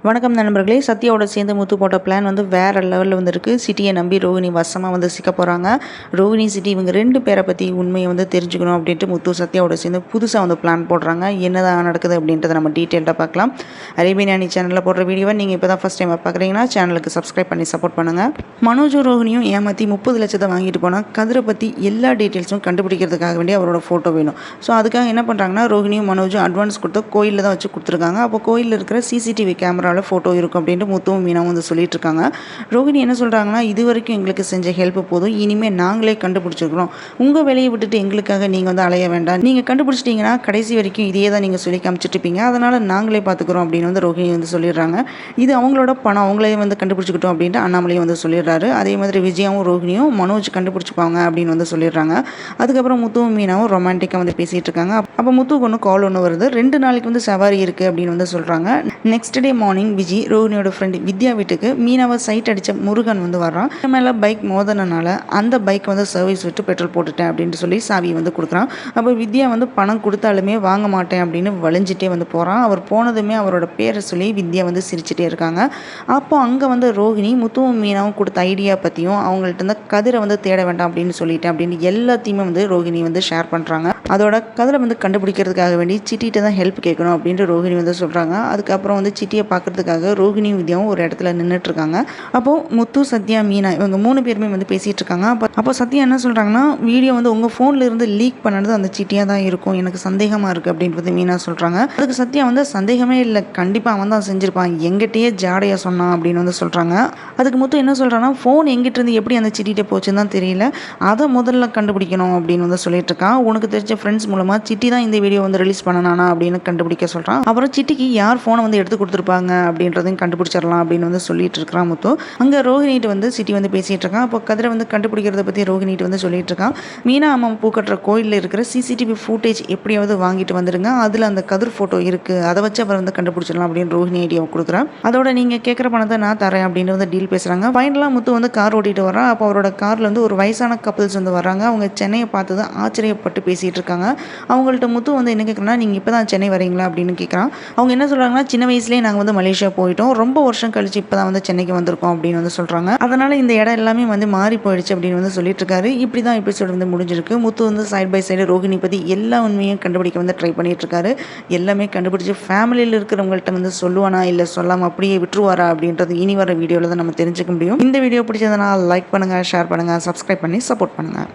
வணக்கம் நண்பர்களே. சத்யாவோட சேர்ந்து முத்து போட்ட பிளான் வந்து வேறு லெவலில் வந்து இருக்குது. சிட்டியை நம்பி ரோஹிணி வசமாக வந்து சிக்க போகிறாங்க. ரோஹிணி சிட்டி இவங்க 2 பேரை பற்றி உண்மையை வந்து தெரிஞ்சுக்கணும் அப்படின்ட்டு முத்து சத்யாவோட சேர்ந்து புதுசாக வந்து பிளான் போடுறாங்க. என்னதான் நடக்குது அப்படின்றத நம்ம டீட்டெயில்டாக பார்க்கலாம். அரேபியானி சேனலில் போடுற வீடியோவை நீங்கள் இப்போ தான் ஃபஸ்ட் டைம் பார்க்குறீங்கன்னா சேனலுக்கு சப்ஸ்கிரைப் பண்ணி சப்போர்ட் பண்ணுங்கள். மனோஜும் ரோஹிணியும் ஏமாற்றி 30 லட்சத்தை வாங்கிட்டு போனால் கதிரை பற்றி எல்லா டீட்டெயில்ஸும் கண்டுபிடிக்கிறதுக்காக வேண்டிய அவரோட ஃபோட்டோ வேணும். ஸோ அதுக்காக என்ன பண்ணுறாங்கன்னா, ரோஹிணியும் மனோஜும் அட்வான்ஸ் கொடுத்து கோயிலில் தான் வச்சு கொடுத்துருக்காங்க. அப்போ கோயிலில் இருக்கிற சிசிடிவி கேமரா ஃபோட்டோ இருக்கும் அப்படின்ட்டு முத்துவும் மீனாவும் வந்து சொல்லிட்டு இருக்காங்க. ரோஹிணி என்ன சொல்கிறாங்கன்னா, இது வரைக்கும் எங்களுக்கு செஞ்ச ஹெல்ப் போதும், இனிமேல் நாங்களே கண்டுபிடிச்சிருக்கிறோம். உங்கள் வேலையை விட்டுட்டு எங்களுக்காக நீங்கள் வந்து அலைய வேண்டாம். நீங்கள் கண்டுபிடிச்சிட்டிங்கன்னா கடைசி வரைக்கும் இதையே தான் நீங்கள் சொல்லி காமிச்சிட்டு இருப்பீங்க, அதனால் நாங்களே பார்த்துக்குறோம் அப்படின்னு வந்து ரோஹிணி வந்து சொல்லிடுறாங்க. இது அவங்களோட பணம், அவங்களே வந்து கண்டுபிடிச்சிக்கிட்டோம் அப்படின்ட்டு அண்ணாமலையும் வந்து சொல்லிடுறாரு. அதே மாதிரி விஜயாவும் ரோஹிணியும் மனோஜ் கண்டுபிடிச்சிப்பாங்க அப்படின்னு வந்து சொல்லிடுறாங்க. அதுக்கப்புறம் முத்துவும் மீனாவும் ரொமான்டிக்காக வந்து பேசிகிட்டு இருக்காங்க. அப்போ முத்துவுக்கு ஒன்று கால் ஒன்று வருது. 2 நாளைக்கு வந்து சவாரி இருக்குது அப்படின்னு வந்து சொல்கிறாங்க. நெக்ஸ்ட் டே மார்னிங் விஜி ரோஹிணியோட ஃப்ரெண்டு வித்யா வீட்டுக்கு மீனாவை சைட் அடித்த முருகன் வந்து வர்றான். மேலே பைக் மோதனால அந்த பைக் வந்து சர்வீஸ் விட்டு பெட்ரோல் போட்டுட்டேன் அப்படின்ட்டு சொல்லி சாவி வந்து கொடுக்குறான். அப்போ வித்யா வந்து பணம் கொடுத்தாலுமே வாங்க மாட்டேன் அப்படின்னு வளைஞ்சிட்டே வந்து போகிறான். அவர் போனதுமே அவரோட பேரை சொல்லி வித்யா வந்து சிரிச்சிட்டே இருக்காங்க. அப்போ அங்கே வந்து ரோஹிணி முத்துவும் மீனாவும் கொடுத்த ஐடியா பற்றியும் அவங்கள்ட்ட இருந்த கதிரை வந்து தேட வேண்டாம் அப்படின்னு சொல்லிட்டேன் அப்படின்னு எல்லாத்தையுமே வந்து ரோஹிணி வந்து ஷேர் பண்ணுறாங்க. அதோட கதிரை வந்து கண்டுபிடிக்கிறதுக்காக வேண்டி சிட்டிகிட்ட தான் ஹெல்ப் கேட்கணும் அப்படின்ட்டு ரோஹிணி வந்து சொல்கிறாங்க. அதுக்கப்புறம் வந்து சிட்டியை பார்க்கறதுக்காக ரோஹிணியும் வித்யாவும் ஒரு இடத்துல நின்றுட்டு இருக்காங்க. அப்போது முத்து, சத்யா, மீனா இவங்க 3 பேருமே வந்து பேசிகிட்டு இருக்காங்க. அப்போ சத்யா என்ன சொல்கிறாங்கன்னா, வீடியோ வந்து உங்கள் ஃபோனில் இருந்து லீக் பண்ணது அந்த சிட்டியாக தான் இருக்கும், எனக்கு சந்தேகமாக இருக்குது அப்படின்றது மீனா சொல்கிறாங்க. அதுக்கு சத்யா வந்து சந்தேகமே இல்லை, கண்டிப்பாக அவன் தான் செஞ்சுருப்பான், எங்கிட்டயே ஜாடையாக சொன்னான் அப்படின்னு வந்து சொல்கிறாங்க. அதுக்கு முத்து என்ன சொல்கிறான்னா, ஃபோன் எங்கிட்ட இருந்து எப்படி அந்த சிட்டிகிட்ட போச்சுன்னு தான் தெரியல, அதை முதல்ல கண்டுபிடிக்கணும் அப்படின்னு வந்து சொல்லிட்டு இருக்கான். உனக்கு தெரிஞ்ச ஃப்ரெண்ட்ஸ் மூலமாக சிட்டி தான் இந்த வீடியோ வந்து ரிலீஸ் பண்ணனானா அப்படின்னு கண்டுபிடிக்க சொல்கிறான். அப்புறம் சிட்டிக்கு யார் ஃபோனை வந்து எடுத்து கொடுத்துருப்பாங்க அப்படின்றதையும் கண்டுபிடிச்சிடலாம் அப்படின்னு வந்து சொல்லிட்டு இருக்கிறான் முத்து. அங்கே ரோஹிணிட்டு வந்து சிட்டி வந்து பேசிகிட்டு இருக்கான். அப்போ கதிரை வந்து கண்டுபிடிக்கிறத பற்றி ரோஹிணிட்டு வந்து சொல்லிட்டு இருக்கான். மீனா அம்மா பூக்கட்டுற கோயிலில் இருக்கிற சிசிடிவி ஃபுட்டேஜ் எப்படியாவது வாங்கிட்டு வந்துடுங்க, அதில் அந்த கதிர் ஃபோட்டோ இருக்குது, அதை வச்சு அவர் வந்து கண்டுபிடிச்சிடலாம் அப்படின்னு ரோஹிணி ஐடியாவை கொடுக்குறான். அதோட நீங்கள் கேட்குற பணத்தை நான் தரேன் அப்படின்னு வந்து டீல் பேசுகிறாங்க. ஃபைனலாக முத்து வந்து கார் ஓட்டிட்டு வரான். அப்போ அவரோட காரில் வந்து ஒரு வயசான கப்பிள்ஸ் வந்து வராங்க. அவங்க சென்னையை பார்த்தது ஆச்சரியப்பட்டு பேசிகிட்டு இருக்காங்க. அவங்கள்ட்ட முத்து வந்து என்ன கேட்குறேன்னா, நீங்கள் இப்போ தான் சென்னை வரீங்களா அப்படின்னு கேட்குறான். அவங்க என்ன சொல்கிறாங்கன்னா, சின்ன வயசுலேயே நாங்கள் வந்து மலேசியா போயிட்டோம், ரொம்ப வருஷம் கழிச்சு இப்போ தான் வந்து சென்னைக்கு வந்திருக்கோம் அப்படின்னு வந்து சொல்கிறாங்க. அதனால் இந்த இடம் எல்லாமே வந்து மாறி போயிடுச்சு அப்படின்னு வந்து சொல்லிட்டு இருக்காரு. இப்படி தான் எபிசோட் வந்து முடிஞ்சிருக்கு. முத்து வந்து சைட் பை சைடு ரோஹிணி பற்றி எல்லா உண்மையும் கண்டுபிடிக்க வந்து ட்ரை பண்ணிட்டு இருக்காரு. எல்லாமே கண்டுபிடிச்சி ஃபேமிலியில் இருக்கிறவங்கள்ட்ட வந்து சொல்லுவானா இல்லை சொல்லாமல் அப்படியே விட்டுருவாரா அப்படின்றது இனி வர வீடியோவில் தான் நம்ம தெரிஞ்சுக்க முடியும். இந்த வீடியோ பிடிச்சதுனா லைக் பண்ணுங்கள், ஷேர் பண்ணுங்கள், சப்ஸ்கிரைப் பண்ணி சப்போர்ட் பண்ணுங்கள்.